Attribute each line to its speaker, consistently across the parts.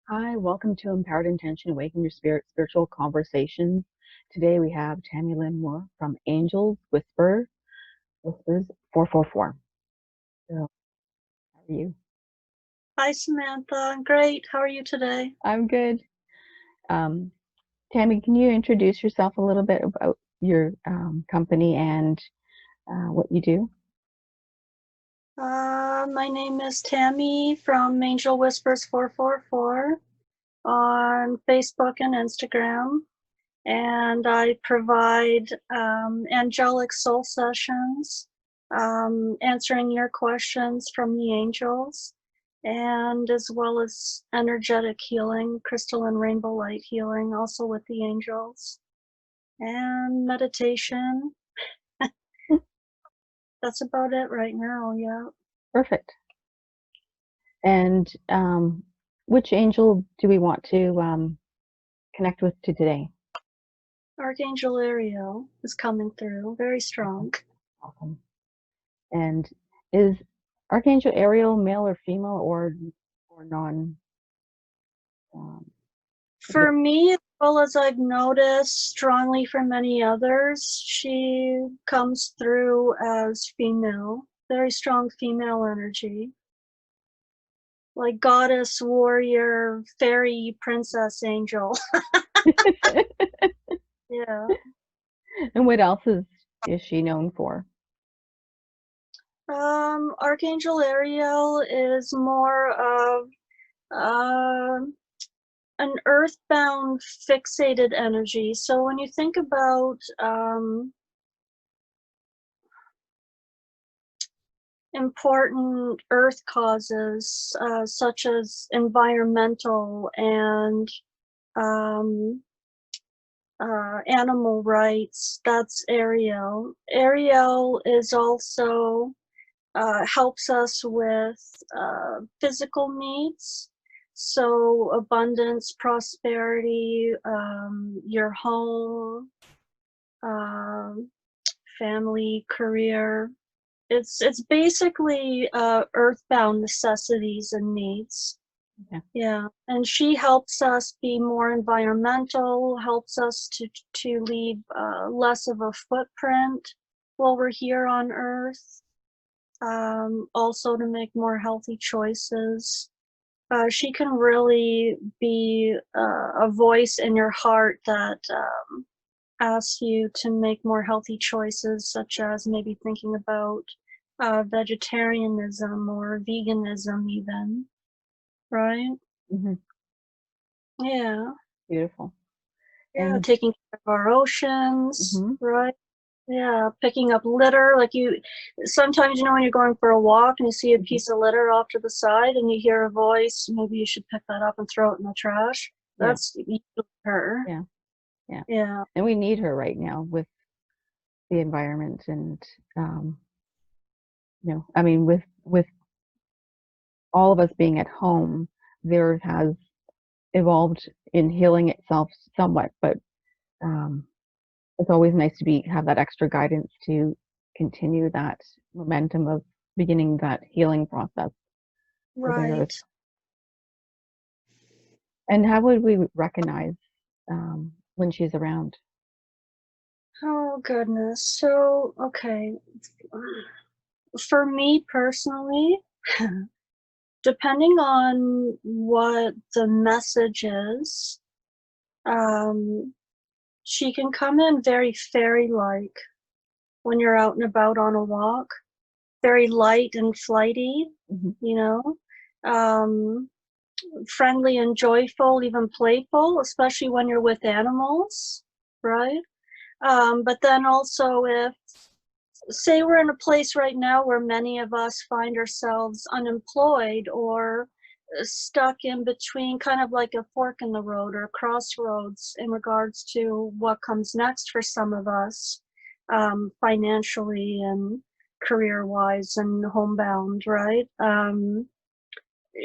Speaker 1: Hi, welcome to Empowered Intention, Awaken Your Spirit Spiritual Conversations. Today we have Tammy Lynn Moore from Whispers 444. So, how are you?
Speaker 2: Hi, Samantha. I'm great. How are you today?
Speaker 1: I'm good. Um, Tammy, can you introduce yourself a little bit about your company and what you do?
Speaker 2: My name is Tammy from Angel Whispers 444 on Facebook and Instagram, and I provide angelic soul sessions, answering your questions from the angels, and as well as energetic healing, crystal and rainbow light healing, also with the angels, and meditation. That's about it right now, yeah.
Speaker 1: Perfect. And which angel do we want to connect with today?
Speaker 2: Archangel Ariel is coming through, very
Speaker 1: Awesome.
Speaker 2: strong.
Speaker 1: Awesome. And is Archangel Ariel male or female or non? Um, is
Speaker 2: For me, as well as I've noticed strongly for many others, she comes through as female, very strong female energy, like goddess, warrior, fairy, princess, angel.
Speaker 1: it-
Speaker 2: Yeah.
Speaker 1: and what else is she known for?
Speaker 2: Archangel Ariel is more of an earthbound fixated energy. So when you think about important earth causes, such as environmental and um, animal rights, that's Ariel. Ariel is also helps us with physical needs. So abundance, prosperity, your home, um, family, career. It's basically earthbound necessities and needs.
Speaker 1: Yeah.
Speaker 2: Yeah, and she helps us be more environmental, helps us to leave less of a footprint while we're here on Earth. Also to make more healthy choices. She can really be a voice in your heart that asks you to make more healthy choices, such as maybe thinking about vegetarianism or veganism, even, right?
Speaker 1: Hmm.
Speaker 2: Yeah,
Speaker 1: Beautiful.
Speaker 2: yeah,
Speaker 1: And
Speaker 2: taking care of our oceans,
Speaker 1: hmm
Speaker 2: right? Yeah, picking up litter. Like sometimes, when you're going for a walk and you see a
Speaker 1: hmm
Speaker 2: piece of litter off to the side and you hear a voice, maybe you should pick that up and throw it in the trash.
Speaker 1: yeah,
Speaker 2: That's her.
Speaker 1: yeah, yeah.
Speaker 2: Yeah,
Speaker 1: And we need her right now with the environment and um, I mean, with all of us being at home, there has evolved in healing itself somewhat, but um, it's always nice to be have that extra guidance to continue that momentum of beginning that healing process for the earth.
Speaker 2: right.
Speaker 1: And how would we recognize when she's around?
Speaker 2: Oh, goodness. So, okay. For me personally, depending on what the message is, um, she can come in very fairy-like when you're out and about on a walk, very light and flighty,
Speaker 1: Hmm.
Speaker 2: you know, um, friendly and joyful, even playful, especially when you're with animals, right? But then also, if, say, we're in a place right now where many of us find ourselves unemployed or stuck in between, kind of like a fork in the road or a crossroads in regards to what comes next for some of us, financially and career wise and homebound, right?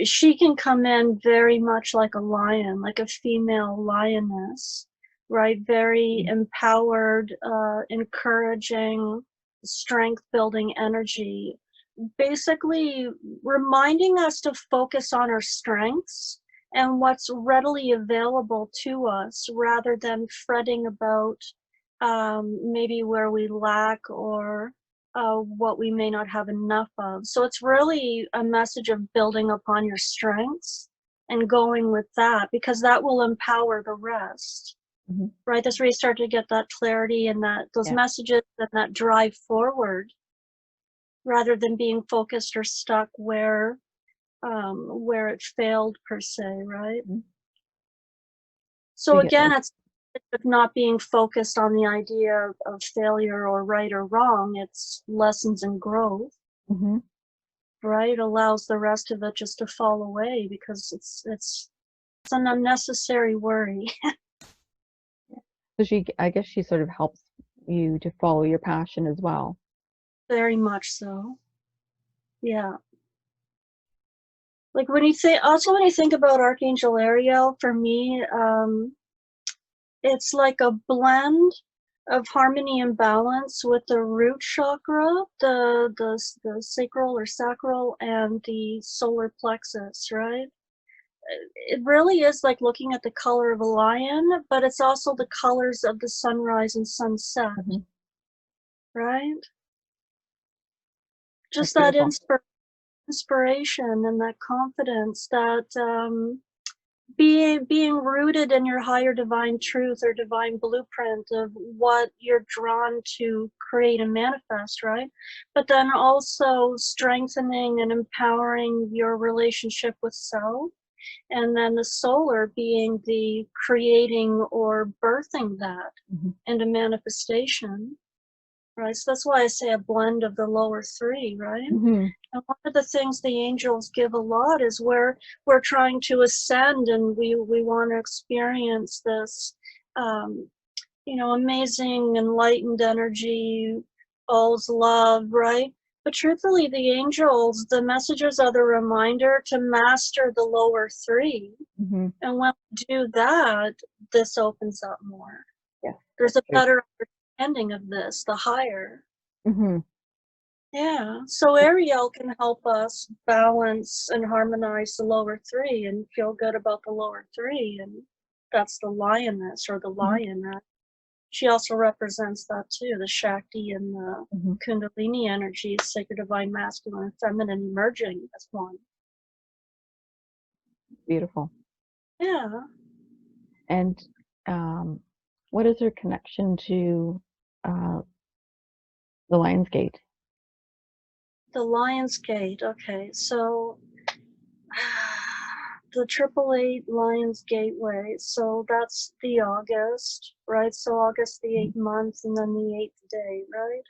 Speaker 2: She can come in very much like a lion, like a female lioness, right? Very empowered, encouraging, strength building energy, basically reminding us to focus on our strengths and what's readily available to us, rather than fretting about maybe where we lack, or what we may not have enough of. So it's really a message of building upon your strengths and going with that, because that will empower the rest.
Speaker 1: Mm-hmm.
Speaker 2: Right? That's where you start to get that clarity and that those messages and that drive forward, rather than being focused or stuck where it failed per se, right?
Speaker 1: Mm-hmm.
Speaker 2: So again, it's not being focused on the idea of failure or right or wrong. It's lessons and growth.
Speaker 1: Mm-hmm.
Speaker 2: Right? It allows the rest of it just to fall away, because it's an unnecessary worry.
Speaker 1: So I guess she sort of helps you to follow your passion as well.
Speaker 2: Very much so. Yeah. Like when you think about Archangel Ariel, for me, it's like a blend of harmony and balance with the root chakra, the sacral, and the solar plexus, right? It really is like looking at the color of a lion, but it's also the colors of the sunrise and sunset,
Speaker 1: Mm-hmm.
Speaker 2: right? Just
Speaker 1: That's
Speaker 2: that
Speaker 1: beautiful.
Speaker 2: inspiration and that confidence that being rooted in your higher divine truth or divine blueprint of what you're drawn to create and manifest, right? But then also strengthening and empowering your relationship with self. And then the solar being the creating or birthing that
Speaker 1: Mm-hmm.
Speaker 2: into manifestation, right? So that's why I say a blend of the lower three, right?
Speaker 1: Mm-hmm.
Speaker 2: And one of the things the angels give a lot is where we're trying to ascend, and we want to experience this, amazing enlightened energy, all's love, right? But truthfully, the angels, the messages are the reminder to master the lower three.
Speaker 1: Mm-hmm.
Speaker 2: And when we do that, this opens up more.
Speaker 1: Yeah,
Speaker 2: There's a
Speaker 1: true.
Speaker 2: better understanding of this, the higher.
Speaker 1: Mm-hmm.
Speaker 2: Yeah, so Ariel can help us balance and harmonize the lower three and feel good about the lower three. And that's the lioness or the
Speaker 1: Mm-hmm.
Speaker 2: lion. She also represents that too, the Shakti and the
Speaker 1: Mm-hmm.
Speaker 2: Kundalini energy, sacred divine masculine and feminine merging as one.
Speaker 1: Beautiful.
Speaker 2: Yeah.
Speaker 1: And what is her connection to the Lion's Gate?
Speaker 2: The Lion's Gate. Okay, so the 888 Lions Gateway. So that's the August, right? So August, the 8th month, and then the 8th day, right?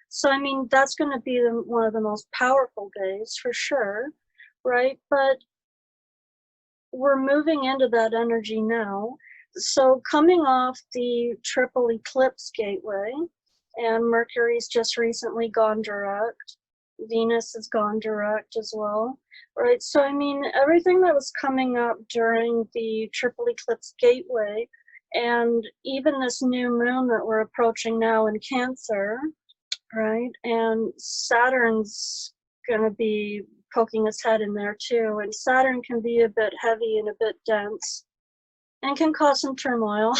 Speaker 2: So, I mean, that's going to be one of the most powerful days for sure, right? But we're moving into that energy now. So, coming off the triple eclipse gateway, and Mercury's just recently gone direct, Venus has gone direct as well, right? So, I mean, everything that was coming up during the triple eclipse gateway, and even this new moon that we're approaching now in Cancer, right? And Saturn's going to be poking his head in there too. And Saturn can be a bit heavy and a bit dense and can cause some turmoil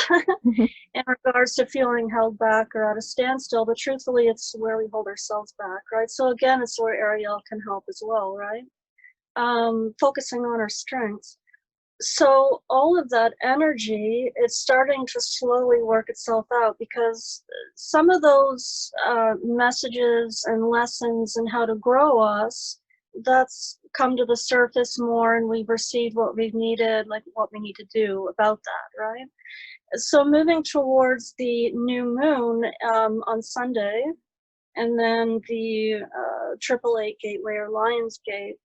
Speaker 2: in regards to feeling held back or at a standstill. But truthfully, it's where we hold ourselves back, right? So again, it's where Ariel can help as well, right? Focusing on our strengths. So all of that energy, it's starting to slowly work itself out, because some of those messages and lessons and how to grow us, that's come to the surface more, and we've received what we've needed, like what we need to do about that, right? So moving towards the new moon on Sunday, and then the 888 gateway or Lion's Gate,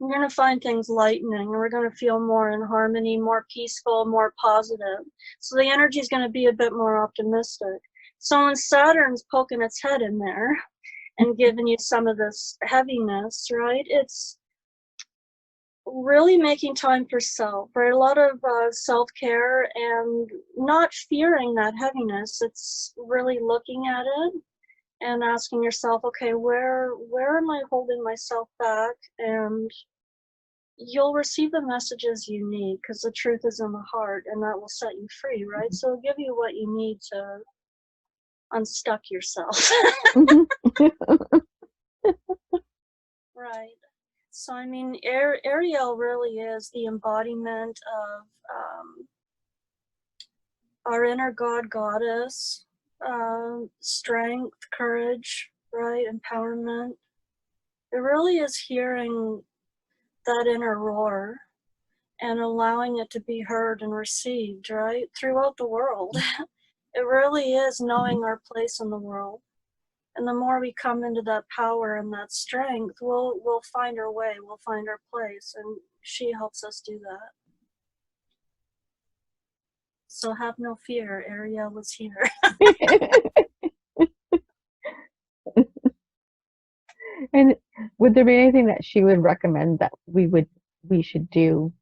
Speaker 2: we're going to find things lightening, and we're going to feel more in harmony, more peaceful, more positive. So the energy is going to be a bit more optimistic. So when Saturn's poking its head in there and giving you some of this heaviness, right, it's really making time for self, right? A lot of self-care and not fearing that heaviness. It's really looking at it and asking yourself, okay, where am I holding myself back? And you'll receive the messages you need, because the truth is in the heart, and that will set you free, right? So it'll give you what you need to unstuck yourself.
Speaker 1: Mhm.
Speaker 2: Right. So I mean, Ariel really is the embodiment of our inner god goddess, strength, courage, right, empowerment. It really is hearing that inner roar and allowing it to be heard and received, right, throughout the world. It really is knowing our place in the world. And the more we come into that power and that strength, we'll find our way, we'll find our place, and she helps us do that. So have no fear, Ariel is here.
Speaker 1: And would there be anything that she would recommend that we should do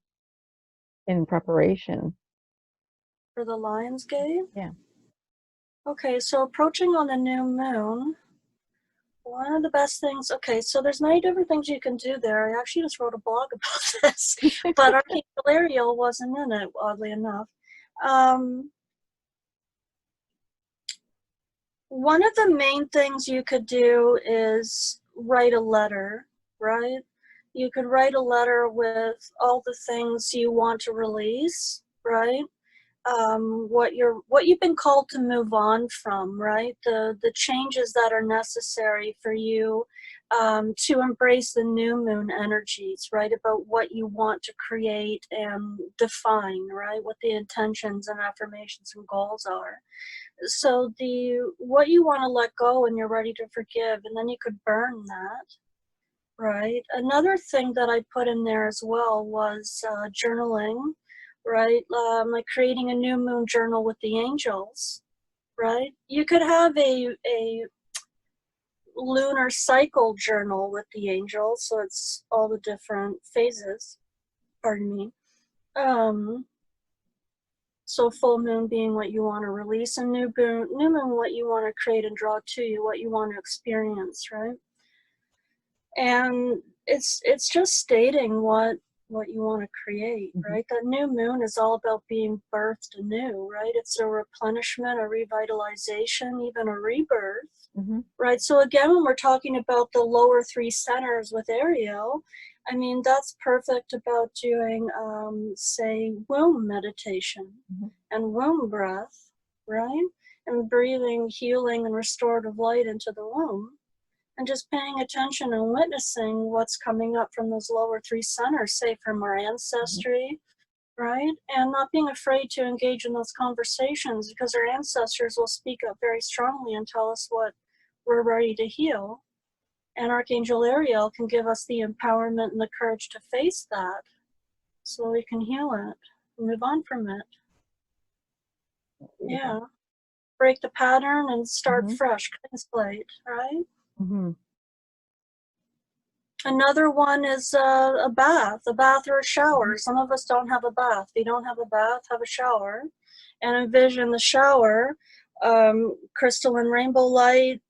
Speaker 1: in preparation?
Speaker 2: For the Lion's Gate?
Speaker 1: Yeah.
Speaker 2: Okay, so approaching on the new moon, one of the best things, okay, so there's many different things you can do there. I actually just wrote a blog about this, but Archangel Ariel wasn't in it, oddly enough. One of the main things you could do is write a letter, right? You could write a letter with all the things you want to release, right? What you've been called to move on from, right? The changes that are necessary for you to embrace the new moon energies, right? About what you want to create and define, right? What the intentions and affirmations and goals are. So what you want to let go and you're ready to forgive, and then you could burn that, right? Another thing that I put in there as well was journaling, right? Like creating a new moon journal with the angels, right? You could have a lunar cycle journal with the angels, so it's all the different phases, pardon me. So full moon being what you want to release, and new moon what you want to create and draw to you, what you want to experience, right? And it's just stating what you want to create, right? That new moon is all about being birthed anew, right? It's a replenishment, a revitalization, even a rebirth, right? So again, when we're talking about the lower three centers with Ariel, I mean, that's perfect about doing, say, womb meditation and womb breath, right? And breathing healing and restorative light into the womb. And just paying attention and witnessing what's coming up from those lower three centers, say from our ancestry, right? And not being afraid to engage in those conversations, because our ancestors will speak up very strongly and tell us what we're ready to heal. And Archangel Ariel can give us the empowerment and the courage to face that so we can heal it and move on from it. Yeah. Break the pattern and start fresh, clean slate, right? Another one is a bath or a shower. Some of us don't have a bath. If you don't have a bath, have a shower. And envision the shower, crystalline rainbow light,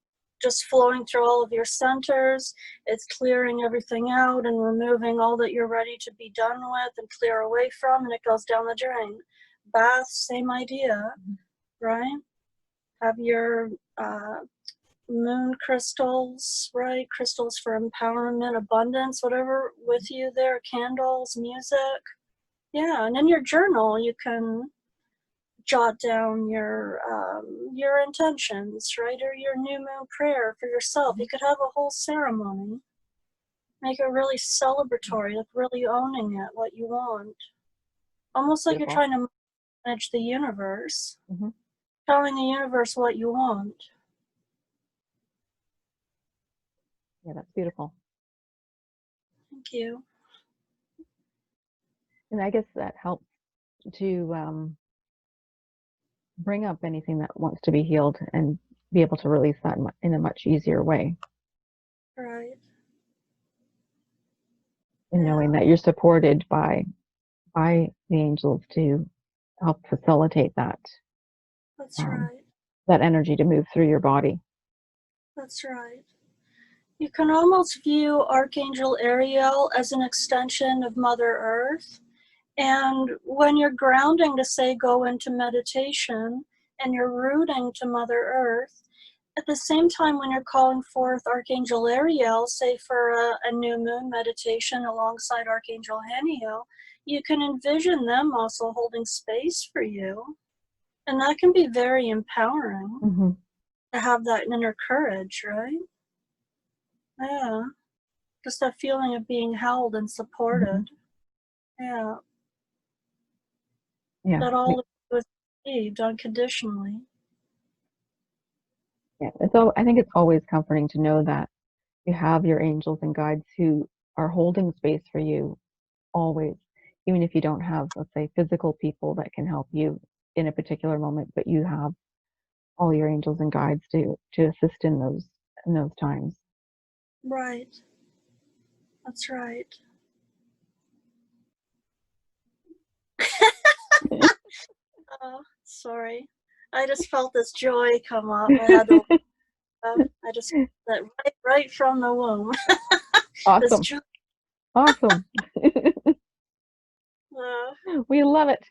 Speaker 2: just flowing through all of your centers. It's clearing everything out and removing all that you're ready to be done with and clear away from, and it goes down the drain. Bath, same idea, right? Have your moon crystals, right? Crystals for empowerment, abundance, whatever with you there, candles, music. Yeah, and in your journal, you can jot down your intentions, right? Or your new moon prayer for yourself. You could have a whole ceremony. Make it really celebratory, like really owning it, what you want. Almost like you're trying to manage the universe. Telling the universe what you want.
Speaker 1: Yeah, that's beautiful.
Speaker 2: Thank you.
Speaker 1: And I guess that helps to bring up anything that wants to be healed and be able to release that in a much easier way.
Speaker 2: Right.
Speaker 1: And knowing that you're supported by the angels to help facilitate that.
Speaker 2: That's right.
Speaker 1: That energy to move through your body.
Speaker 2: That's right. You can almost view Archangel Ariel as an extension of Mother Earth. And when you're grounding to say go into meditation and you're rooting to Mother Earth, at the same time when you're calling forth Archangel Ariel, say for a new moon meditation alongside Archangel Haniel, you can envision them also holding space for you. And that can be very empowering to have that inner courage, right? Yeah. Just that feeling of being held and supported. Yeah.
Speaker 1: Yeah.
Speaker 2: That all was received unconditionally.
Speaker 1: Yeah. I think it's always comforting to know that you have your angels and guides who are holding space for you always, even if you don't have, let's say, physical people that can help you in a particular moment, but you have all your angels and guides to assist in those times.
Speaker 2: Right. That's right. Oh, sorry. I just felt this joy come up. I had to I just that right from the womb. This
Speaker 1: Awesome.
Speaker 2: joy.
Speaker 1: Awesome. We love it.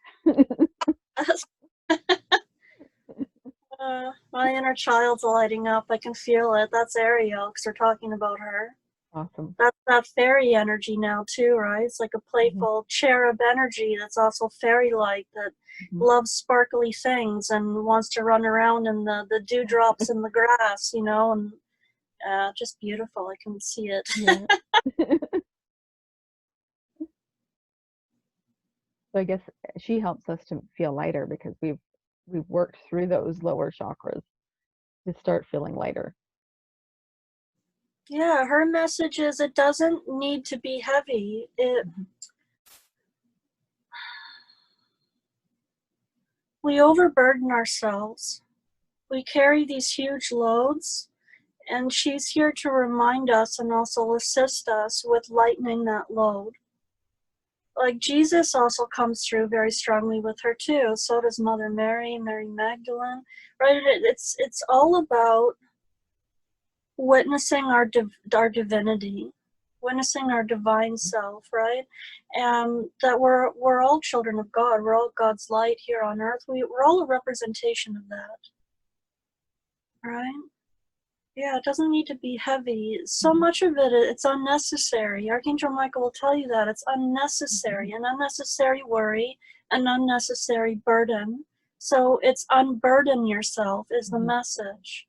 Speaker 2: My inner child's lighting up. I can feel it. That's Ariel because we're talking about her.
Speaker 1: Awesome.
Speaker 2: That's that fairy energy now too, right? It's like a playful cherub energy that's also fairy-like, that loves sparkly things and wants to run around in the dewdrops in the grass, you know, and just beautiful. I can see it.
Speaker 1: Yeah. So I guess she helps us to feel lighter because we've worked through those lower chakras to start feeling lighter.
Speaker 2: Yeah, her message is it doesn't need to be heavy. We overburden ourselves. We carry these huge loads, and she's here to remind us and also assist us with lightening that load. Like Jesus also comes through very strongly with her too. So does Mother Mary, Mary Magdalene, right? It's all about witnessing our divinity, witnessing our divine self, right? And that we're all children of God. We're all God's light here on earth. We're all a representation of that, right? Yeah, it doesn't need to be heavy. So much of it, it's unnecessary. Archangel Michael will tell you that. It's unnecessary, an unnecessary worry, an unnecessary burden. So it's unburden yourself is the message,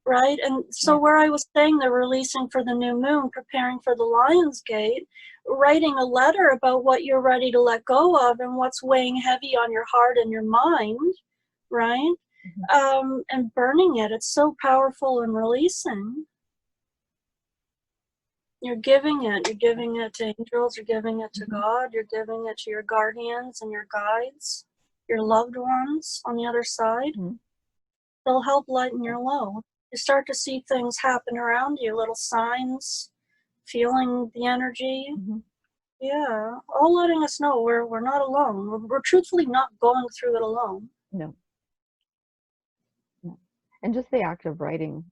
Speaker 2: right? And so where I was saying they're releasing for the new moon, preparing for the Lion's Gate, writing a letter about what you're ready to let go of and what's weighing heavy on your heart and your mind, right? And burning it. It's so powerful and releasing. You're giving it. You're giving it to angels. You're giving it to God. You're giving it to your guardians and your guides, your loved ones on the other side. They'll help lighten your load. You start to see things happen around you, little signs, feeling the energy. Yeah, all letting us know we're not alone. We're truthfully not going through it alone.
Speaker 1: No. And just the act of writing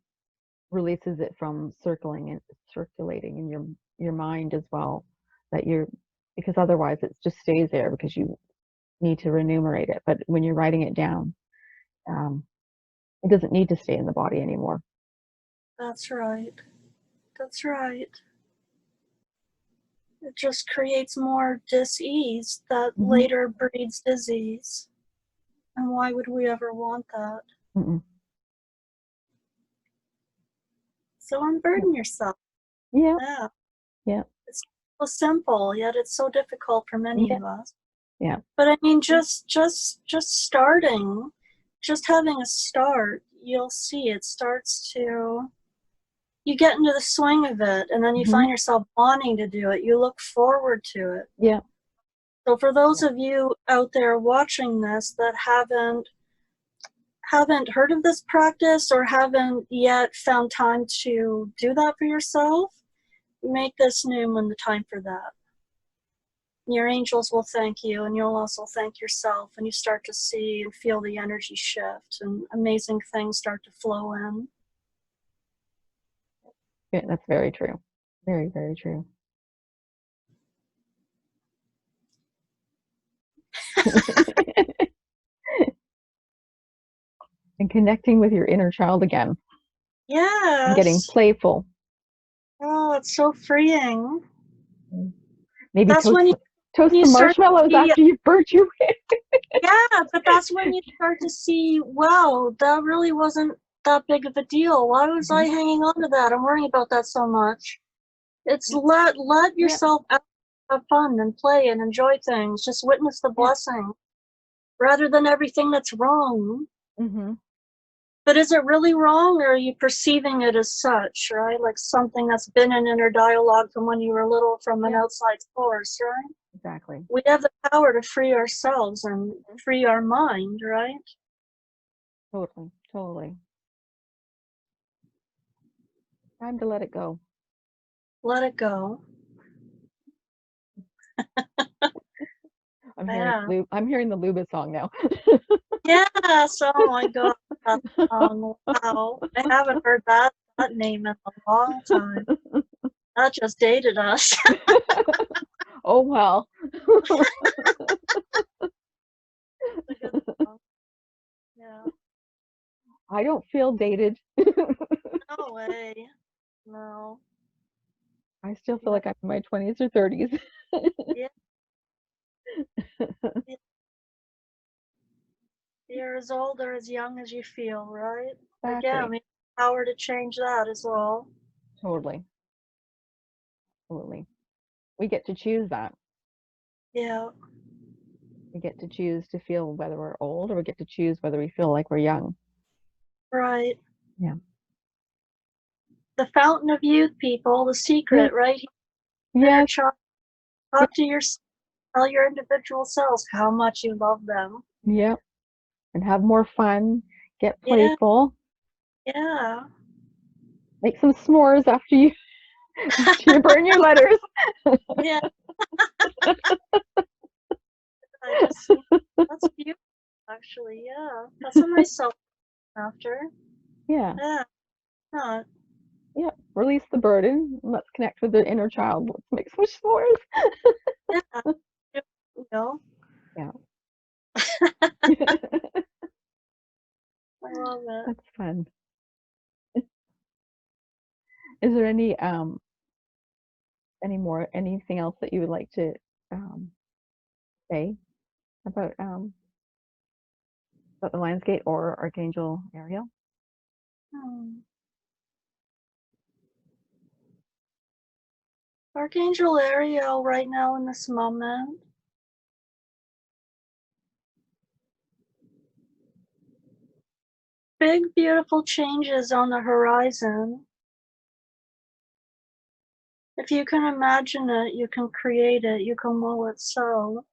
Speaker 1: releases it from circulating in your mind as well, because otherwise it just stays there because you need to remunerate it. But when you're writing it down, it doesn't need to stay in the body anymore.
Speaker 2: That's right. That's right. It just creates more dis-ease that later breeds disease. And why would we ever want that? So unburden yourself.
Speaker 1: Yeah.
Speaker 2: It's so simple, yet it's so difficult for many of us.
Speaker 1: Yeah.
Speaker 2: But I mean, just starting, just having a start, you'll see it starts to, you get into the swing of it, and then you find yourself wanting to do it. You look forward to it.
Speaker 1: Yeah.
Speaker 2: So for those of you out there watching this that haven't heard of this practice or haven't yet found time to do that for yourself, make this new moon the time for that. Your angels will thank you, and you'll also thank yourself, and you start to see and feel the energy shift, and amazing things start to flow in.
Speaker 1: Yeah, that's very true. Very, very true. And connecting with your inner child again and getting
Speaker 2: Yes.
Speaker 1: playful.
Speaker 2: Oh, it's so freeing.
Speaker 1: Maybe
Speaker 2: That's when
Speaker 1: toast
Speaker 2: you
Speaker 1: some
Speaker 2: start
Speaker 1: marshmallows
Speaker 2: to see,
Speaker 1: after you've burnt your
Speaker 2: yeah, but that's when you start to see, wow, that really wasn't that big of a deal. Why was I
Speaker 1: Mhm.
Speaker 2: hanging on to that? I'm worrying about that so much. It's
Speaker 1: Yep.
Speaker 2: let
Speaker 1: Yep.
Speaker 2: yourself out, have fun and play and enjoy things. Just witness the
Speaker 1: Yep.
Speaker 2: blessing rather than everything that's wrong.
Speaker 1: Mm-hmm.
Speaker 2: But is it really wrong, or are you perceiving it as such, right? Like something that's been an inner dialogue from when you were little from an
Speaker 1: Yep.
Speaker 2: outside source, right?
Speaker 1: Exactly.
Speaker 2: We have the power to free ourselves and
Speaker 1: Mhm.
Speaker 2: free our mind, right?
Speaker 1: Totally. Totally. Time to let it go.
Speaker 2: Let it go. Yeah.
Speaker 1: I'm hearing the Luba song now.
Speaker 2: Yes. Oh my God. That song. Wow. I haven't heard that name in a long time. That just dated us.
Speaker 1: Oh well.
Speaker 2: It's a good song. Yeah.
Speaker 1: I don't feel dated.
Speaker 2: No way. No.
Speaker 1: I still feel
Speaker 2: No.
Speaker 1: like I'm in my 20s or 30s.
Speaker 2: Yeah. Yeah. You're as old or as young as you feel, right? Again,
Speaker 1: Exactly.
Speaker 2: we have the power to change that as well.
Speaker 1: Totally. Totally. We get to choose that.
Speaker 2: Yeah.
Speaker 1: We get to choose to feel whether we're old or we get to choose whether we feel like we're young.
Speaker 2: Right.
Speaker 1: Yeah.
Speaker 2: The fountain of youth, people, the
Speaker 1: Yes.
Speaker 2: secret, right? Inner
Speaker 1: Yes.
Speaker 2: child.
Speaker 1: Yep.
Speaker 2: Talk to tell your individual selves how much you love them.
Speaker 1: Yep. And have more fun. Get
Speaker 2: Yeah.
Speaker 1: playful.
Speaker 2: Yeah.
Speaker 1: Make some s'mores after you burn your letters.
Speaker 2: Yeah. I just see that's beautiful, actually. Yeah. That's a nice self after.
Speaker 1: Yeah.
Speaker 2: Yeah. Huh.
Speaker 1: Yeah. Release the burden. Let's connect with the inner child. Let's make some s'mores.
Speaker 2: Yeah. You know,
Speaker 1: Yeah.
Speaker 2: I love it.
Speaker 1: That's fun. Is there anything else that you would like to um say about the Lionsgate or Archangel Ariel?
Speaker 2: Hmm. Archangel Ariel, right now in this moment, big, beautiful changes on the horizon. If you can imagine it, you can create it, you can will it so.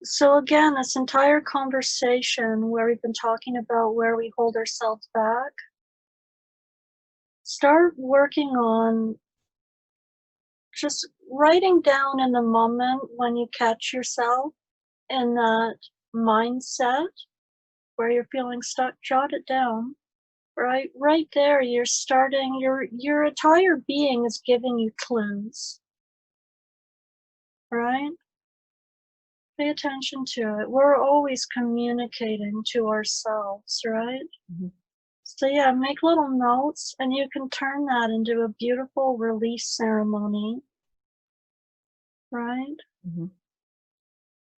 Speaker 2: So, again, this entire conversation where we've been talking about where we hold ourselves back, start working on just writing down in the moment when you catch yourself in that mindset where you're feeling stuck, jot it down. Right there, you're starting, your entire being is giving you clues, right? Pay attention to it. We're always communicating to ourselves, right?
Speaker 1: Mhm.
Speaker 2: So yeah, make little notes and you can turn that into a beautiful release ceremony, right?
Speaker 1: Mhm.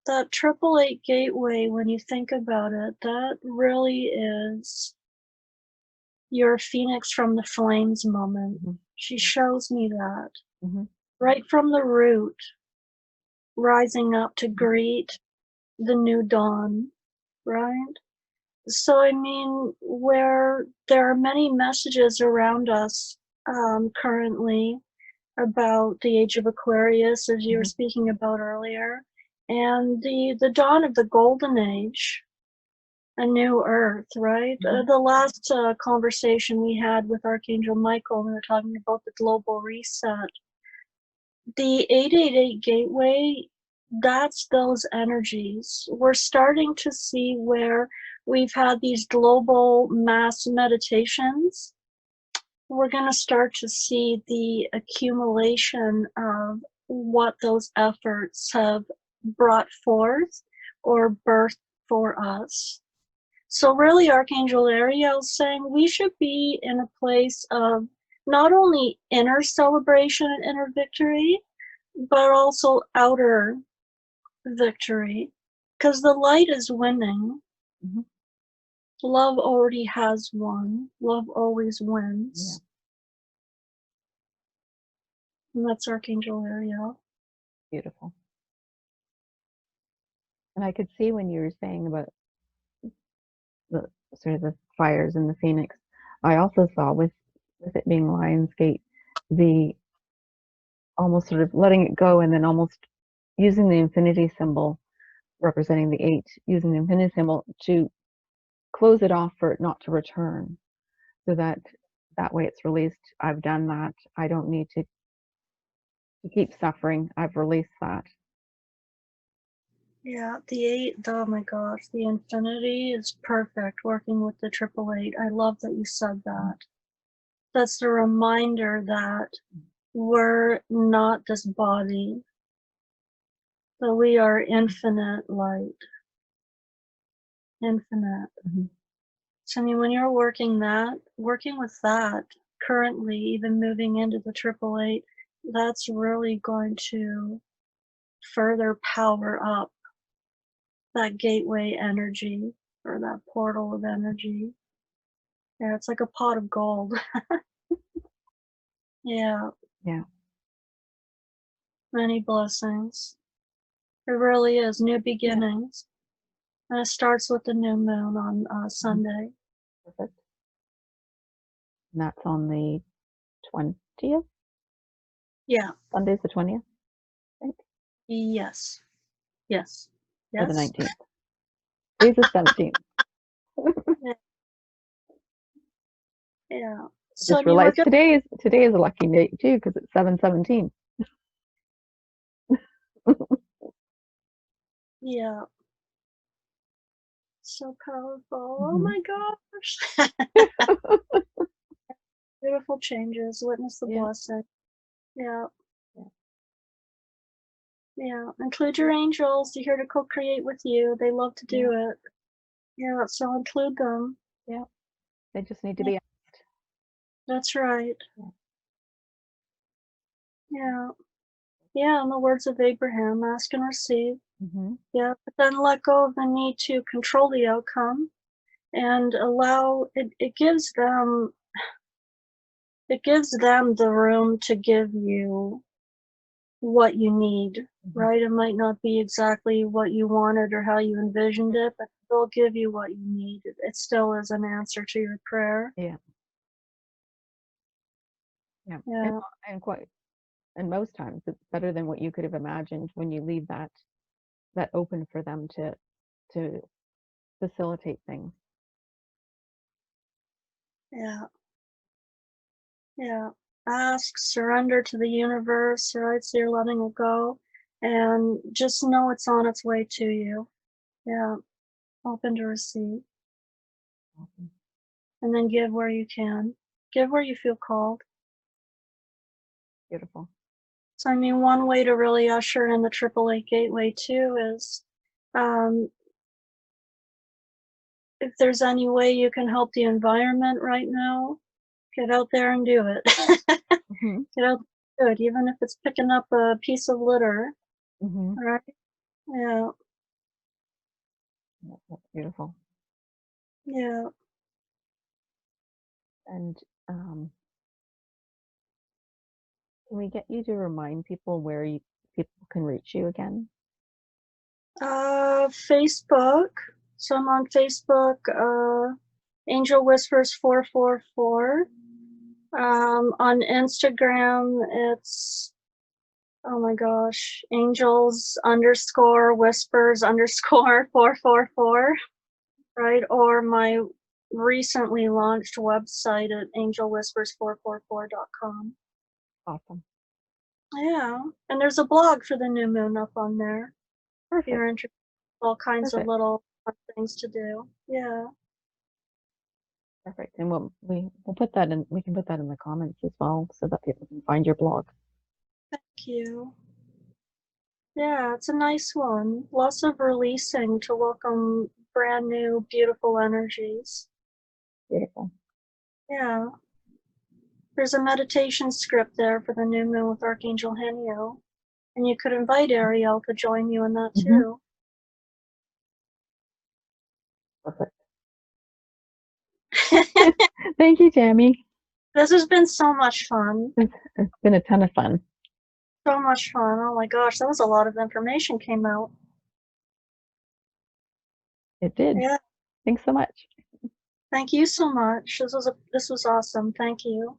Speaker 2: That 888 gateway, when you think about it, that really is your phoenix from the flames moment.
Speaker 1: Mhm.
Speaker 2: She shows me that
Speaker 1: Mhm.
Speaker 2: right from the root, rising up to greet the new dawn, right? So, I mean, where there are many messages around us currently about the age of Aquarius, as you were
Speaker 1: Mhm.
Speaker 2: speaking about earlier, and the dawn of the golden age, a new earth, right?
Speaker 1: Mhm.
Speaker 2: The last conversation we had with Archangel Michael, we were talking about the global reset. The 888 gateway, that's those energies. We're starting to see where we've had these global mass meditations we're going to start to see the accumulation of what those efforts have brought forth or birthed for us. So really, Archangel Ariel is saying we should be in a place of not only inner celebration and inner victory, but also outer victory, because the light is winning.
Speaker 1: Mhm.
Speaker 2: Love already has won. Love always wins. Yeah. And that's Archangel Ariel.
Speaker 1: Beautiful. And I could see when you were saying about the sort of the fires in the Phoenix, I also saw with it being Lionsgate, the almost sort of letting it go and then almost using the infinity symbol representing the 8, using the infinity symbol to close it off for it not to return, so that way it's released. I've done that. I don't need to keep suffering. I've released that.
Speaker 2: Yeah, the 8, oh my gosh, the infinity is perfect working with the 888. I love that you said that. That's the reminder that we're not this body, that we are infinite light. Infinite.
Speaker 1: Mm-hmm.
Speaker 2: So I mean, when you're working with that currently, even moving into the 888, that's really going to further power up that gateway energy or that portal of energy. Yeah, it's like a pot of gold. Yeah,
Speaker 1: Yeah.
Speaker 2: many blessings. It really is new beginnings. And it starts with the new moon on Sunday.
Speaker 1: Perfect. And that's on the 20th?
Speaker 2: Yeah.
Speaker 1: Sunday's the 20th, I think?
Speaker 2: Yes. Yes.
Speaker 1: Or the
Speaker 2: Yes.
Speaker 1: 19th. Today's the 17th.
Speaker 2: Yeah.
Speaker 1: I
Speaker 2: So I
Speaker 1: just
Speaker 2: mean, we're
Speaker 1: realized
Speaker 2: good.
Speaker 1: today is a lucky date too, because it's 7/17.
Speaker 2: Yeah. So powerful. Oh
Speaker 1: Mm-hmm.
Speaker 2: my gosh. Beautiful changes. Witness the
Speaker 1: Yeah.
Speaker 2: blessing. Yeah.
Speaker 1: Yeah.
Speaker 2: Yeah. Include your angels. They're here to co-create with you. They love to do it. Yeah. So include them.
Speaker 1: Yeah. They just need to
Speaker 2: Yeah.
Speaker 1: be asked.
Speaker 2: That's right.
Speaker 1: Yeah.
Speaker 2: Yeah. Yeah. In the words of Abraham, ask and receive.
Speaker 1: Mm-hmm.
Speaker 2: Yeah. But then let go of the need to control the outcome and allow it. It gives them the room to give you what you need,
Speaker 1: Mm-hmm.
Speaker 2: right? It might not be exactly what you wanted or how you envisioned it, but they'll give you what you need. It still is an answer to your prayer.
Speaker 1: Yeah. Yeah.
Speaker 2: Yeah.
Speaker 1: And most times it's better than what you could have imagined when you leave that open for them to facilitate things.
Speaker 2: Yeah. Yeah. Ask, surrender to the universe, right? So you're letting it go and just know it's on its way to you. Yeah. Open to receive.
Speaker 1: Awesome.
Speaker 2: And then give where you can. Give where you feel called.
Speaker 1: Beautiful.
Speaker 2: So, I mean, one way to really usher in the AAA gateway too is if there's any way you can help the environment right now, get out there and do it.
Speaker 1: Mm-hmm.
Speaker 2: Get out there and do it, even if it's picking up a piece of litter,
Speaker 1: Mm-hmm.
Speaker 2: right? Yeah,
Speaker 1: That's beautiful.
Speaker 2: yeah.
Speaker 1: And can we get you to remind people where people can reach you again?
Speaker 2: Facebook. So I'm on Facebook, Angel Whispers 444. On Instagram, it's, oh my gosh, angels underscore whispers underscore 444, right? Or my recently launched website at angelwhispers444.com.
Speaker 1: Awesome.
Speaker 2: Yeah. And there's a blog for the new moon up on there. If you're
Speaker 1: Perfect.
Speaker 2: interested, all kinds of
Speaker 1: Perfect.
Speaker 2: little fun things to do. Yeah.
Speaker 1: Perfect. And we'll put that in. We can put that in the comments as well, so that people can find your blog.
Speaker 2: Thank you. Yeah, it's a nice one. Lots of releasing to welcome brand new, beautiful energies.
Speaker 1: Beautiful.
Speaker 2: Yeah. There's a meditation script there for the new moon with Archangel Ariel. And you could invite Ariel to join you in that too.
Speaker 1: Perfect. Thank you, Tammy.
Speaker 2: This has been so much fun.
Speaker 1: It's been a ton of fun.
Speaker 2: So much fun. Oh my gosh, that was a lot of information came out.
Speaker 1: It did.
Speaker 2: Yeah.
Speaker 1: Thanks so much.
Speaker 2: Thank you so much. This was awesome. Thank you.